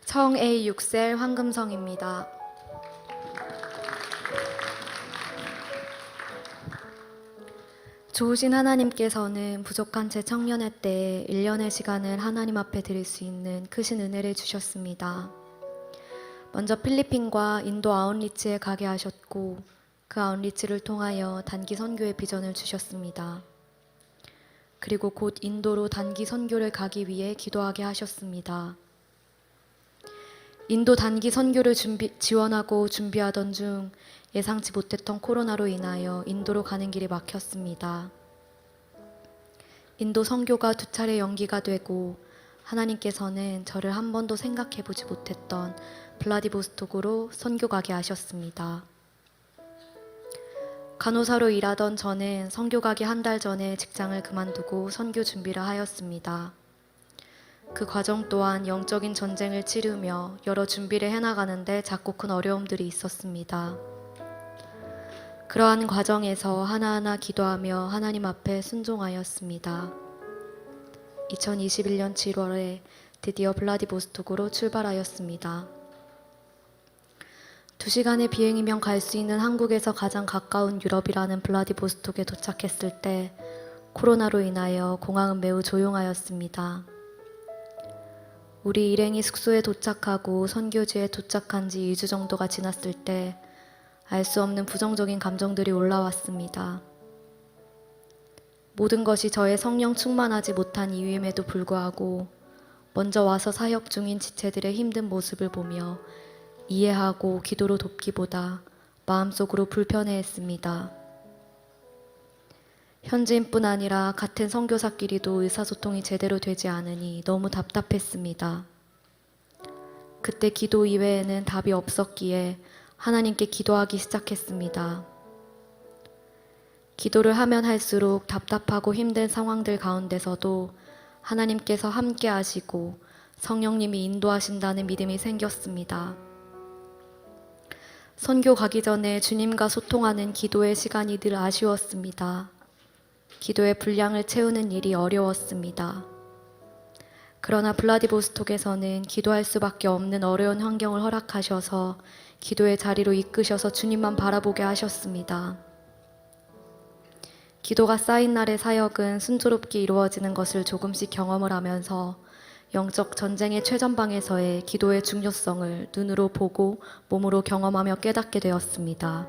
청A 6셀 황금성입니다. 좋으신 하나님께서는 부족한 제 청년의 때에 1년의 시간을 하나님 앞에 드릴 수 있는 크신 은혜를 주셨습니다. 먼저 필리핀과 인도 아웃리치에 가게 하셨고 그 아웃리치를 통하여 단기 선교의 비전을 주셨습니다. 그리고 곧 인도로 단기 선교를 가기 위해 기도하게 하셨습니다. 인도 단기 선교를 지원하고 준비하던 중 예상치 못했던 코로나로 인하여 인도로 가는 길이 막혔습니다. 인도 선교가 2차례 연기가 되고 하나님께서는 저를 한 번도 생각해보지 못했던 블라디보스톡으로 선교 가게 하셨습니다. 간호사로 일하던 저는 선교 가기 한 달 전에 직장을 그만두고 선교 준비를 하였습니다. 그 과정 또한 영적인 전쟁을 치르며 여러 준비를 해나가는데 작고 큰 어려움들이 있었습니다. 그러한 과정에서 하나하나 기도하며 하나님 앞에 순종하였습니다. 2021년 7월에 드디어 블라디보스톡으로 출발하였습니다. 2시간의 비행이면 갈 수 있는 한국에서 가장 가까운 유럽이라는 블라디보스톡에 도착했을 때 코로나로 인하여 공항은 매우 조용하였습니다. 우리 일행이 숙소에 도착하고 선교지에 도착한 지 2주 정도가 지났을 때 알 수 없는 부정적인 감정들이 올라왔습니다. 모든 것이 저의 성령 충만하지 못한 이유임에도 불구하고 먼저 와서 사역 중인 지체들의 힘든 모습을 보며 이해하고 기도로 돕기보다 마음속으로 불편해했습니다. 현지인뿐 아니라 같은 선교사끼리도 의사소통이 제대로 되지 않으니 너무 답답했습니다. 그때 기도 이외에는 답이 없었기에 하나님께 기도하기 시작했습니다. 기도를 하면 할수록 답답하고 힘든 상황들 가운데서도 하나님께서 함께 하시고 성령님이 인도하신다는 믿음이 생겼습니다. 선교 가기 전에 주님과 소통하는 기도의 시간이 늘 아쉬웠습니다. 기도의 분량을 채우는 일이 어려웠습니다. 그러나 블라디보스톡에서는 기도할 수밖에 없는 어려운 환경을 허락하셔서 기도의 자리로 이끄셔서 주님만 바라보게 하셨습니다. 기도가 쌓인 날의 사역은 순조롭게 이루어지는 것을 조금씩 경험을 하면서 영적 전쟁의 최전방에서의 기도의 중요성을 눈으로 보고 몸으로 경험하며 깨닫게 되었습니다.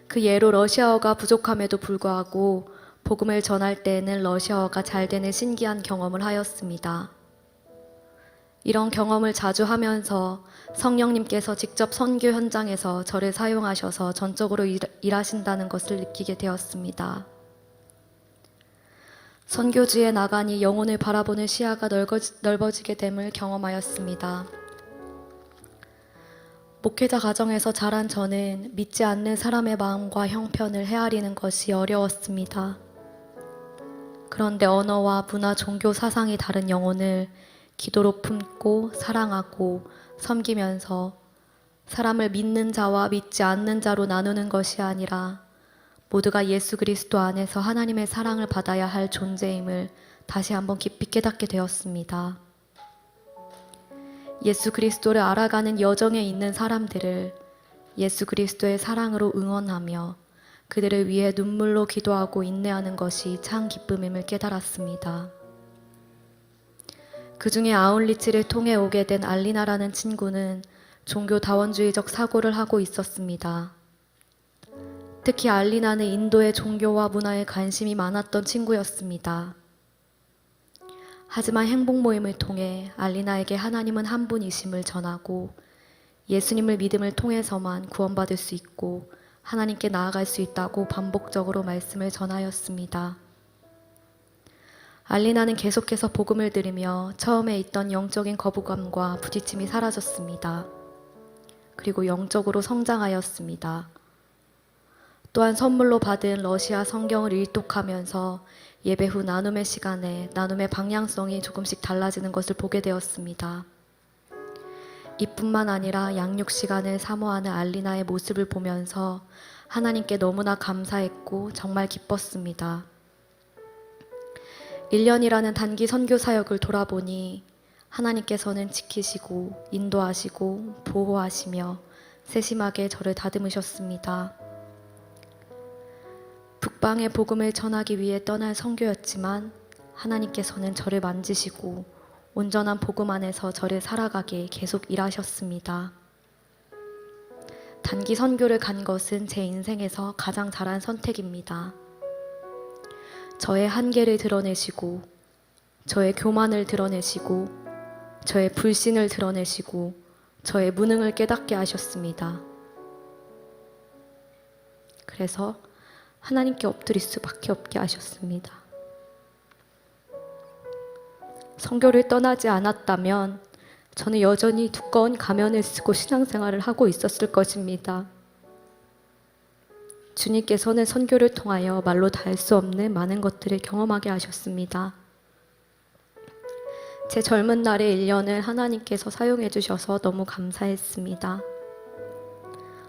그 예로 러시아어가 부족함에도 불구하고 복음을 전할 때에는 러시아어가 잘 되는 신기한 경험을 하였습니다. 이런 경험을 자주 하면서 성령님께서 직접 선교 현장에서 저를 사용하셔서 전적으로 일하신다는 것을 느끼게 되었습니다. 선교지에 나가니 영혼을 바라보는 시야가 넓어지게 됨을 경험하였습니다. 목회자 가정에서 자란 저는 믿지 않는 사람의 마음과 형편을 헤아리는 것이 어려웠습니다. 그런데 언어와 문화, 종교, 사상이 다른 영혼을 기도로 품고 사랑하고 섬기면서 사람을 믿는 자와 믿지 않는 자로 나누는 것이 아니라 모두가 예수 그리스도 안에서 하나님의 사랑을 받아야 할 존재임을 다시 한번 깊이 깨닫게 되었습니다. 예수 그리스도를 알아가는 여정에 있는 사람들을 예수 그리스도의 사랑으로 응원하며 그들을 위해 눈물로 기도하고 인내하는 것이 참 기쁨임을 깨달았습니다. 그 중에 아웃리치를 통해 오게 된 알리나라는 친구는 종교 다원주의적 사고를 하고 있었습니다. 특히 알리나는 인도의 종교와 문화에 관심이 많았던 친구였습니다. 하지만 행복 모임을 통해 알리나에게 하나님은 한 분이심을 전하고 예수님을 믿음을 통해서만 구원받을 수 있고 하나님께 나아갈 수 있다고 반복적으로 말씀을 전하였습니다. 알리나는 계속해서 복음을 들으며 처음에 있던 영적인 거부감과 부딪힘이 사라졌습니다. 그리고 영적으로 성장하였습니다. 또한 선물로 받은 러시아 성경을 일독하면서 예배 후 나눔의 시간에 나눔의 방향성이 조금씩 달라지는 것을 보게 되었습니다. 이뿐만 아니라 양육 시간을 사모하는 알리나의 모습을 보면서 하나님께 너무나 감사했고 정말 기뻤습니다. 1년이라는 단기 선교 사역을 돌아보니 하나님께서는 지키시고 인도하시고 보호하시며 세심하게 저를 다듬으셨습니다. 북방의 복음을 전하기 위해 떠난 선교였지만 하나님께서는 저를 만지시고 온전한 복음 안에서 저를 살아가게 계속 일하셨습니다. 단기 선교를 간 것은 제 인생에서 가장 잘한 선택입니다. 저의 한계를 드러내시고 저의 교만을 드러내시고 저의 불신을 드러내시고 저의 무능을 깨닫게 하셨습니다. 그래서 하나님께 엎드릴 수밖에 없게 하셨습니다. 선교를 떠나지 않았다면 저는 여전히 두꺼운 가면을 쓰고 신앙생활을 하고 있었을 것입니다. 주님께서는 선교를 통하여 말로 다 할 수 없는 많은 것들을 경험하게 하셨습니다. 제 젊은 날의 1년을 하나님께서 사용해 주셔서 너무 감사했습니다.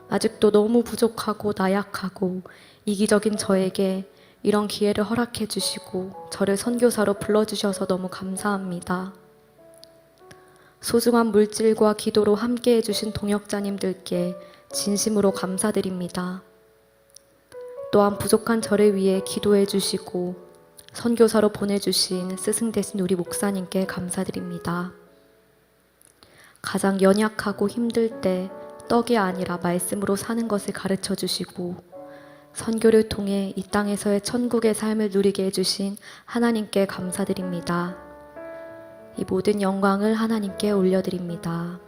아직도 너무 부족하고 나약하고 이기적인 저에게 이런 기회를 허락해 주시고 저를 선교사로 불러주셔서 너무 감사합니다. 소중한 물질과 기도로 함께 해주신 동역자님들께 진심으로 감사드립니다. 또한 부족한 저를 위해 기도해 주시고 선교사로 보내주신 스승 되신 우리 목사님께 감사드립니다. 가장 연약하고 힘들 때 떡이 아니라 말씀으로 사는 것을 가르쳐 주시고 선교를 통해 이 땅에서의 천국의 삶을 누리게 해주신 하나님께 감사드립니다. 이 모든 영광을 하나님께 올려드립니다.